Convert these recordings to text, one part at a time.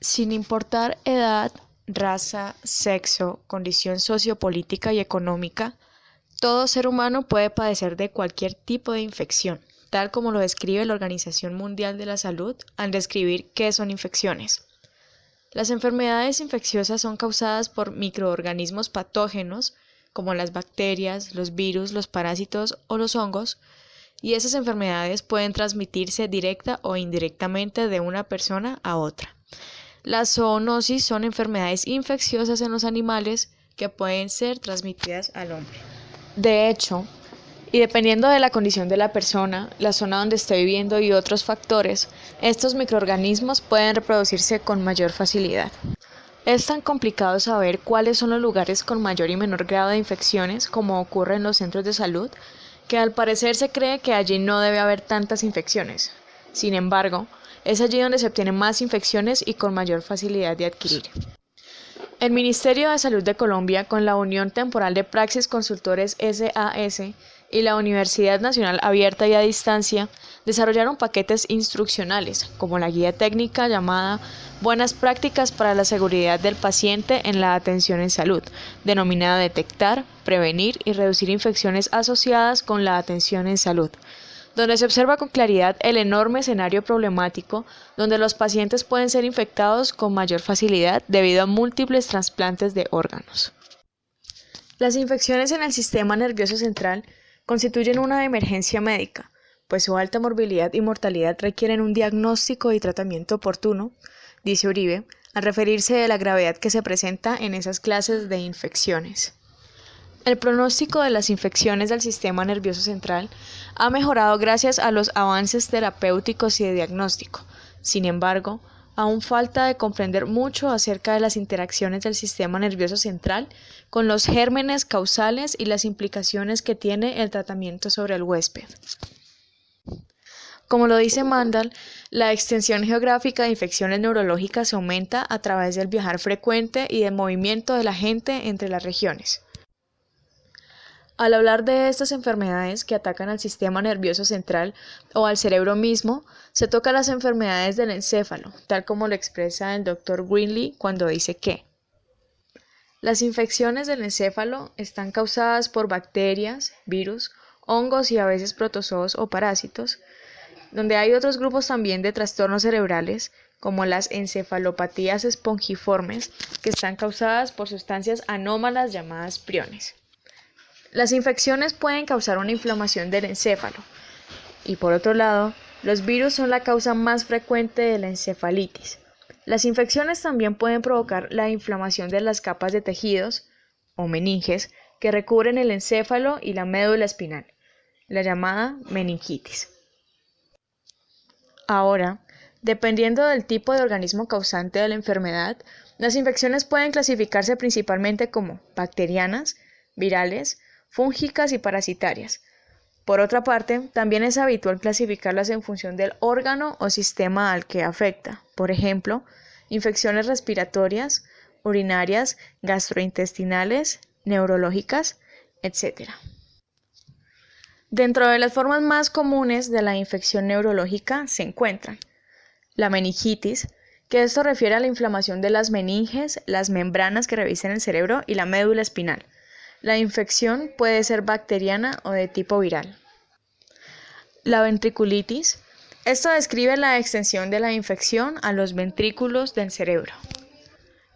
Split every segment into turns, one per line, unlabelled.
Sin importar edad, raza, sexo, condición sociopolítica y económica, todo ser humano puede padecer de cualquier tipo de infección, tal como lo describe la Organización Mundial de la Salud al describir qué son infecciones. Las enfermedades infecciosas son causadas por microorganismos patógenos, como las bacterias, los virus, los parásitos o los hongos, y esas enfermedades pueden transmitirse directa o indirectamente de una persona a otra. Las zoonosis son enfermedades infecciosas en los animales que pueden ser transmitidas al hombre. De hecho, y dependiendo de la condición de la persona, la zona donde esté viviendo y otros factores, estos microorganismos pueden reproducirse con mayor facilidad. Es tan complicado saber cuáles son los lugares con mayor y menor grado de infecciones, como ocurre en los centros de salud, que al parecer se cree que allí no debe haber tantas infecciones. Sin embargo, es allí donde se obtienen más infecciones y con mayor facilidad de adquirir. El Ministerio de Salud de Colombia, con la Unión Temporal de Praxis Consultores SAS y la Universidad Nacional Abierta y a Distancia, desarrollaron paquetes instruccionales, como la guía técnica llamada Buenas Prácticas para la Seguridad del Paciente en la Atención en Salud, denominada Detectar, Prevenir y Reducir Infecciones asociadas con la atención en salud, donde se observa con claridad el enorme escenario problemático donde los pacientes pueden ser infectados con mayor facilidad debido a múltiples trasplantes de órganos. Las infecciones en el sistema nervioso central constituyen una emergencia médica, pues su alta morbilidad y mortalidad requieren un diagnóstico y tratamiento oportuno, dice Uribe, al referirse de la gravedad que se presenta en esas clases de infecciones. El pronóstico de las infecciones del sistema nervioso central ha mejorado gracias a los avances terapéuticos y de diagnóstico. Sin embargo, aún falta de comprender mucho acerca de las interacciones del sistema nervioso central con los gérmenes causales y las implicaciones que tiene el tratamiento sobre el huésped. Como lo dice Mandel, la extensión geográfica de infecciones neurológicas se aumenta a través del viajar frecuente y del movimiento de la gente entre las regiones. Al hablar de estas enfermedades que atacan al sistema nervioso central o al cerebro mismo, se toca las enfermedades del encéfalo, tal como lo expresa el Dr. Greenlee cuando dice que las infecciones del encéfalo están causadas por bacterias, virus, hongos y a veces protozoos o parásitos, donde hay otros grupos también de trastornos cerebrales, como las encefalopatías espongiformes, que están causadas por sustancias anómalas llamadas priones. Las infecciones pueden causar una inflamación del encéfalo y, por otro lado, los virus son la causa más frecuente de la encefalitis. Las infecciones también pueden provocar la inflamación de las capas de tejidos o meninges que recubren el encéfalo y la médula espinal, la llamada meningitis. Ahora, dependiendo del tipo de organismo causante de la enfermedad, las infecciones pueden clasificarse principalmente como bacterianas, virales, fúngicas y parasitarias. Por otra parte, también es habitual clasificarlas en función del órgano o sistema al que afecta. Por ejemplo, infecciones respiratorias, urinarias, gastrointestinales, neurológicas, etc. Dentro de las formas más comunes de la infección neurológica se encuentran la meningitis, que esto refiere a la inflamación de las meninges, las membranas que revisten el cerebro y la médula espinal. La infección puede ser bacteriana o de tipo viral. La ventriculitis. Esto describe la extensión de la infección a los ventrículos del cerebro.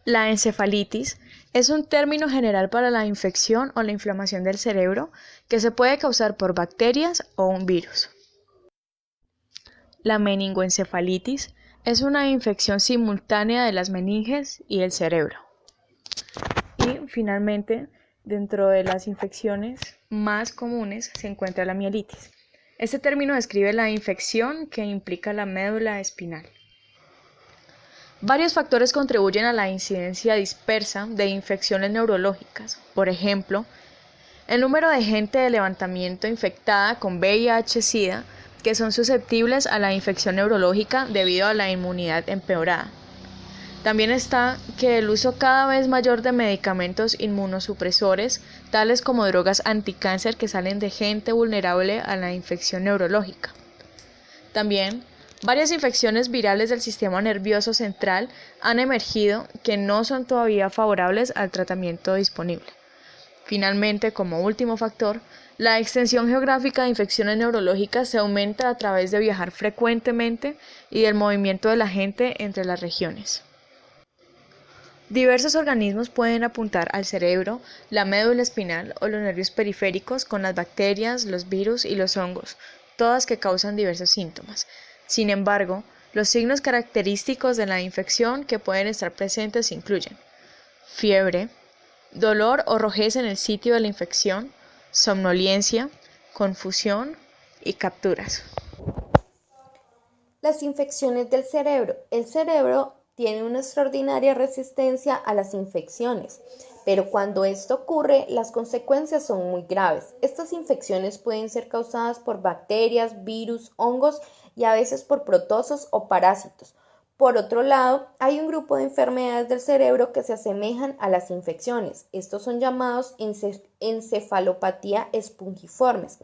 La encefalitis es un término general para la infección o la inflamación del cerebro que se puede causar por bacterias o un virus. La meningoencefalitis es una infección simultánea de las meninges y el cerebro. Y finalmente, dentro de las infecciones más comunes se encuentra la mielitis. Este término describe la infección que implica la médula espinal. Varios factores contribuyen a la incidencia dispersa de infecciones neurológicas. Por ejemplo, el número de gente de levantamiento infectada con VIH-Sida que son susceptibles a la infección neurológica debido a la inmunidad empeorada. También está que el uso cada vez mayor de medicamentos inmunosupresores, tales como drogas anticáncer que salen de gente vulnerable a la infección neurológica. También Varias infecciones virales del sistema nervioso central han emergido que no son todavía favorables al tratamiento disponible. Finalmente, como último factor, la extensión geográfica de infecciones neurológicas se aumenta a través de viajar frecuentemente y del movimiento de la gente entre las regiones. Diversos organismos pueden apuntar al cerebro, la médula espinal o los nervios periféricos con las bacterias, los virus y los hongos, todas que causan diversos síntomas. Sin embargo, los signos característicos de la infección que pueden estar presentes incluyen fiebre, dolor o rojez en el sitio de la infección, somnolencia, confusión y capturas.
Las infecciones del cerebro. El cerebro tiene una extraordinaria resistencia a las infecciones, pero cuando esto ocurre, las consecuencias son muy graves. Estas infecciones pueden ser causadas por bacterias, virus, hongos y a veces por protozoos o parásitos. Por otro lado, hay un grupo de enfermedades del cerebro que se asemejan a las infecciones. Estos son llamados encefalopatía espongiformes,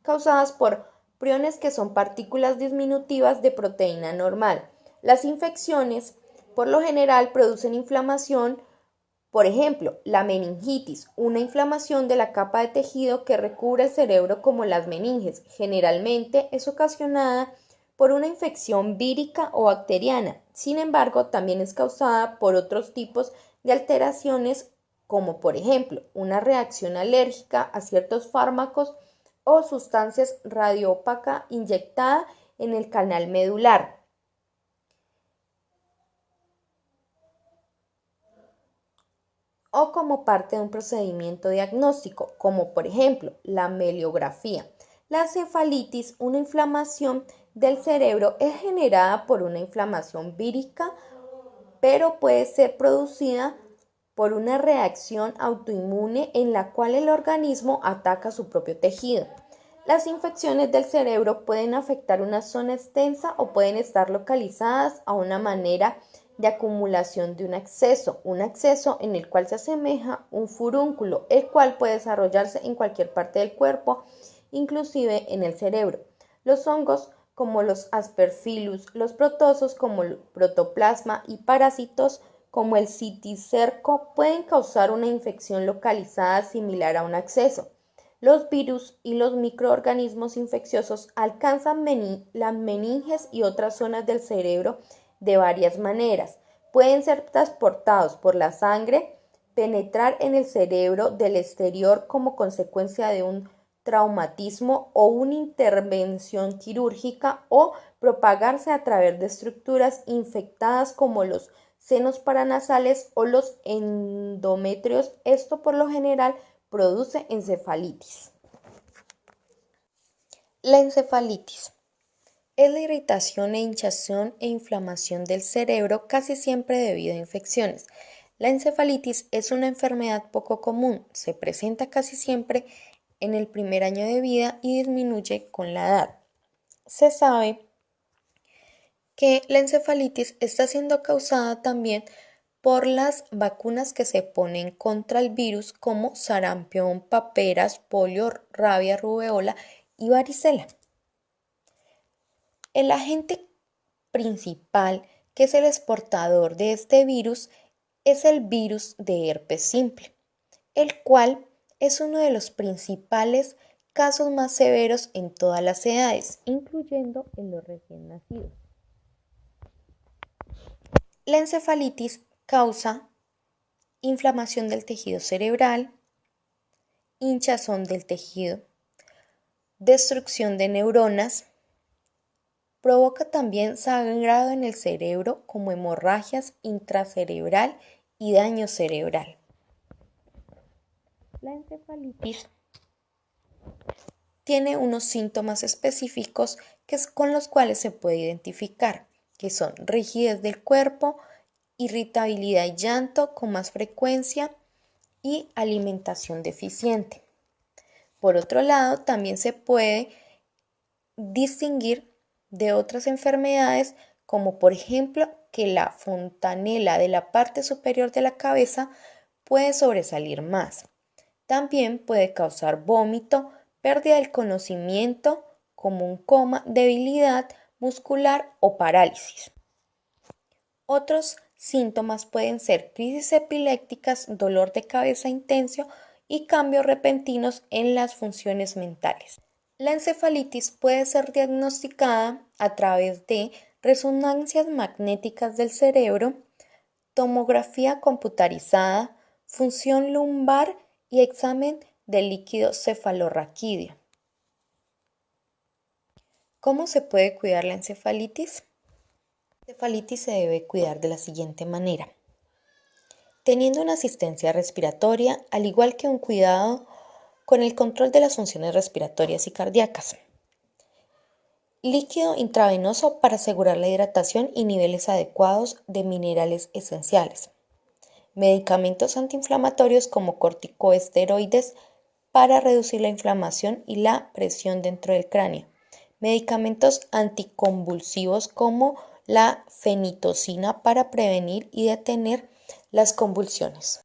causadas por priones que son partículas disminutivas de proteína normal. Las infecciones, por lo general, producen inflamación, por ejemplo, la meningitis, una inflamación de la capa de tejido que recubre el cerebro como las meninges. Generalmente es ocasionada por una infección vírica o bacteriana. Sin embargo, también es causada por otros tipos de alteraciones como por ejemplo una reacción alérgica a ciertos fármacos o sustancias radiópaca inyectada en el canal medular. O como parte de un procedimiento diagnóstico, como por ejemplo la meliografía. La cefalitis, una inflamación del cerebro, es generada por una inflamación vírica, pero puede ser producida por una reacción autoinmune en la cual el organismo ataca su propio tejido. Las infecciones del cerebro pueden afectar una zona extensa o pueden estar localizadas a una manera de acumulación de un acceso en el cual se asemeja un furúnculo, el cual puede desarrollarse en cualquier parte del cuerpo, inclusive en el cerebro. Los hongos como los Aspergillus, los protozoos como el protoplasma y parásitos como el citicerco pueden causar una infección localizada similar a un acceso. Los virus y los microorganismos infecciosos alcanzan las meninges y otras zonas del cerebro de varias maneras. Pueden ser transportados por la sangre, penetrar en el cerebro del exterior como consecuencia de un traumatismo o una intervención quirúrgica o propagarse a través de estructuras infectadas como los senos paranasales o los endometrios. Esto por lo general produce encefalitis. La encefalitis es la irritación e hinchazón e inflamación del cerebro casi siempre debido a infecciones. La encefalitis es una enfermedad poco común, se presenta casi siempre en el primer año de vida y disminuye con la edad. Se sabe que la encefalitis está siendo causada también por las vacunas que se ponen contra el virus como sarampión, paperas, polio, rabia, rubeola y varicela. El agente principal, que es el exportador de este virus, es el virus de herpes simple, el cual es uno de los principales casos más severos en todas las edades, incluyendo en los recién nacidos. La encefalitis causa inflamación del tejido cerebral, hinchazón del tejido, destrucción de neuronas, provoca también sangrado en el cerebro como hemorragias intracerebral y daño cerebral. La encefalitis tiene unos síntomas específicos con los cuales se puede identificar, que son rigidez del cuerpo, irritabilidad y llanto con más frecuencia y alimentación deficiente. Por otro lado, también se puede distinguir de otras enfermedades como por ejemplo que la fontanela de la parte superior de la cabeza puede sobresalir más. También puede causar vómito, pérdida del conocimiento como un coma, debilidad, muscular o parálisis. Otros síntomas pueden ser crisis epilépticas, dolor de cabeza intenso y cambios repentinos en las funciones mentales. La encefalitis puede ser diagnosticada a través de resonancias magnéticas del cerebro, tomografía computarizada, función lumbar y examen del líquido cefalorraquídeo. ¿Cómo se puede cuidar la encefalitis? La encefalitis se debe cuidar de la siguiente manera: teniendo una asistencia respiratoria, al igual que un cuidado con el control de las funciones respiratorias y cardíacas. Líquido intravenoso para asegurar la hidratación y niveles adecuados de minerales esenciales. Medicamentos antiinflamatorios como corticosteroides para reducir la inflamación y la presión dentro del cráneo. Medicamentos anticonvulsivos como la fenitoína para prevenir y detener las convulsiones.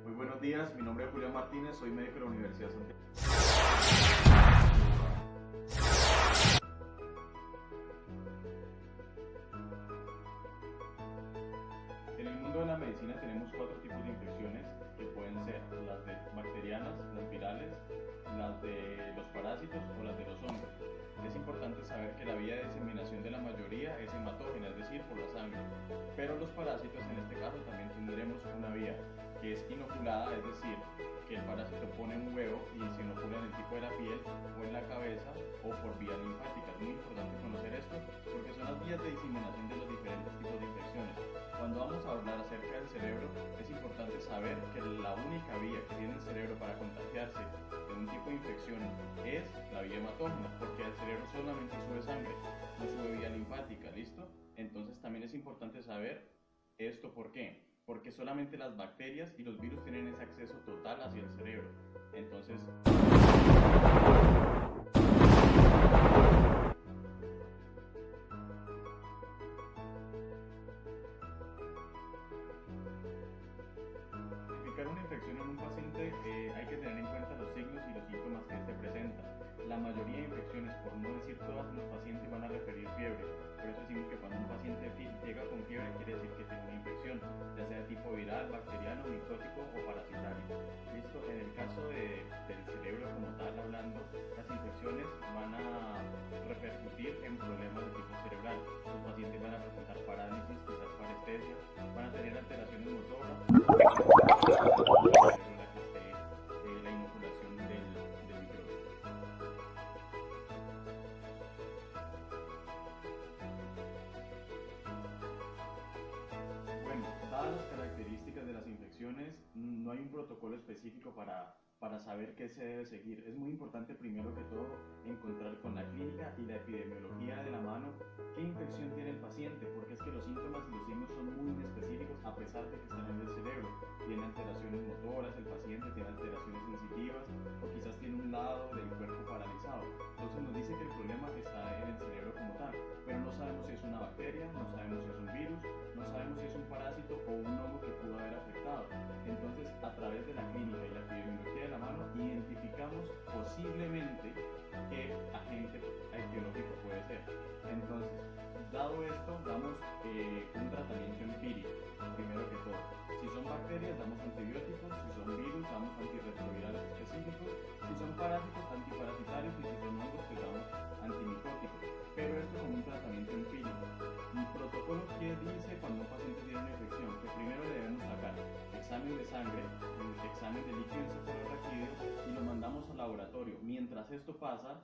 Muy buenos días, mi nombre es Julián Martínez, soy médico de la Universidad de Santiago. En el mundo de la medicina tenemos 4 tipos de infecciones que pueden ser las bacterianas, las virales, las de los parásitos o las de los hongos. Es importante saber que la vía de diseminación de la mayoría es hematógena, es decir, por la sangre, pero los parásitos en este caso también tendremos una vía que es inoculada, es decir, que el parásito pone un huevo y se inocula en el tipo de la piel o en la cabeza o por vía linfática. Es muy importante conocer esto porque son las vías de diseminación de los diferentes tipos de infecciones. Cuando vamos a hablar acerca del cerebro, es importante saber que la única vía que tiene el cerebro para contagiarse de un tipo de infección es la vía hematógena, porque al cerebro solamente sube sangre, no sube vía linfática, ¿listo? Entonces también es importante saber esto, ¿por qué? Porque solamente las bacterias y los virus tienen ese acceso total hacia el cerebro. Entonces, identificar una infección en un paciente hay que tener en cuenta los signos y los síntomas que éste presenta. La mayoría de infecciones, por no decir todas, los pacientes van a referir fiebre. Por eso decimos que cuando un paciente llega con fiebre quiere decir que tiene una infección, ya sea de tipo viral, bacteriano, micótico o parasitario. Listo, en el caso del cerebro como tal, hablando, las infecciones van a repercutir en problemas de tipo cerebral. Los pacientes van a presentar parálisis, quizás parestesia, van a tener alteraciones motoras, la inoculación del microbio. Bueno, dadas las características de las infecciones, no hay un protocolo específico para saber qué se debe seguir. Es muy importante primero que todo encontrar con la clínica y la epidemiología de la mano qué infección tiene el paciente, porque es que los síntomas y los signos son muy inespecíficos a pesar de que están en el cerebro. Tiene alteraciones motoras, el paciente tiene alteraciones sensitivas o quizás tiene un lado del cuerpo paralizado. Entonces nos dice que el problema está en el cerebro como tal, pero no sabemos si es una bacteria, no sabemos si es un virus, no sabemos si es un parásito o un hongo que pudo haber afectado. Entonces, a través de la clínica y la epidemiología de la mano, identificamos posiblemente qué agente etiológico puede ser. Entonces, dado esto, damos un tratamiento empírico, primero que todo. Si son bacterias, damos antibióticos; si son virus, damos antirretrovirales específicos; si son parásitos, antiparasitarios; y si son hongos, pues damos antimicóticos. Pero esto como un tratamiento empírico. Un protocolo que dice cuando un paciente tiene una infección, que primero le debemos sacar examen de sangre, examen de líquido cefalorraquídeo y lo mandamos al laboratorio. Mientras esto pasa,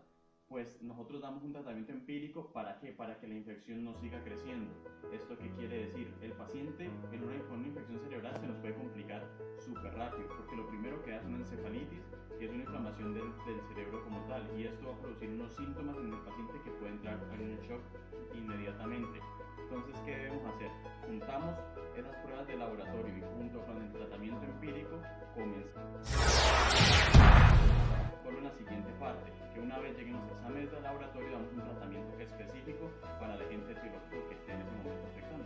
pues nosotros damos un tratamiento empírico. ¿Para qué? Para que la infección no siga creciendo. ¿Esto qué quiere decir? El paciente con una infección cerebral se nos puede complicar súper rápido, porque lo primero que da es una encefalitis, que es una inflamación del cerebro como tal, y esto va a producir unos síntomas en el paciente que puede entrar en un shock inmediatamente. Entonces, ¿qué debemos hacer? Juntamos esas pruebas de laboratorio y junto con el tratamiento empírico comenzamos por una siguiente parte, que una vez lleguen los exámenes de laboratorio damos un tratamiento específico para el agente etiológico que esté en ese momento afectando.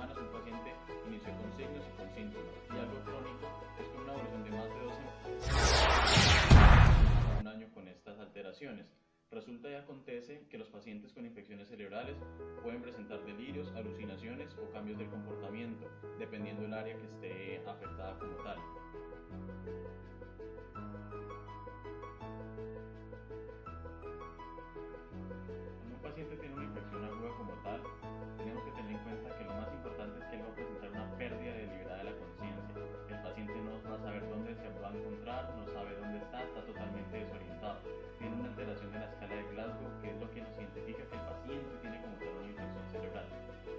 semanas un paciente inició con signos y con síntomas, y algo crónico es con una evolución de más de 12 un año con estas alteraciones. Resulta y acontece que los pacientes con infecciones cerebrales pueden presentar delirios, alucinaciones o cambios del comportamiento, dependiendo del área que esté afectada como tal. Cuando un paciente tiene una infección aguda como tal, tenemos que tener en cuenta que lo más importante es que él va a presentar una pérdida deliberada de la conciencia. El paciente no va a saber dónde se va a encontrar, no sabe dónde está totalmente desorientado. Tiene una alteración de la escala de Glasgow, que es lo que nos identifica que el paciente tiene como tal una infección cerebral.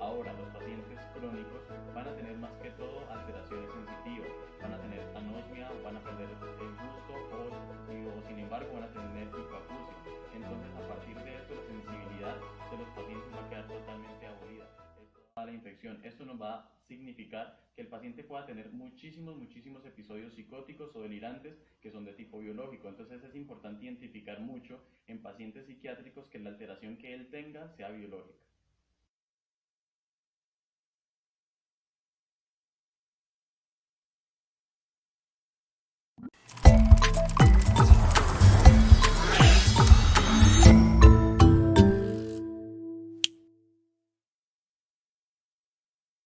Ahora, los pacientes crónicos van a tener más que todo alteraciones sensitivas, van a tener anosmia, van a perder el gusto o sin embargo van a tener hipoacusia. Entonces, a partir de esto, la sensibilidad de los pacientes va a quedar totalmente abolida. Esto va a la infección. Esto nos va a significar que el paciente pueda tener muchísimos episodios psicóticos o delirantes que son de tipo biológico. Entonces es importante identificar mucho en pacientes psiquiátricos que la alteración que él tenga sea biológica.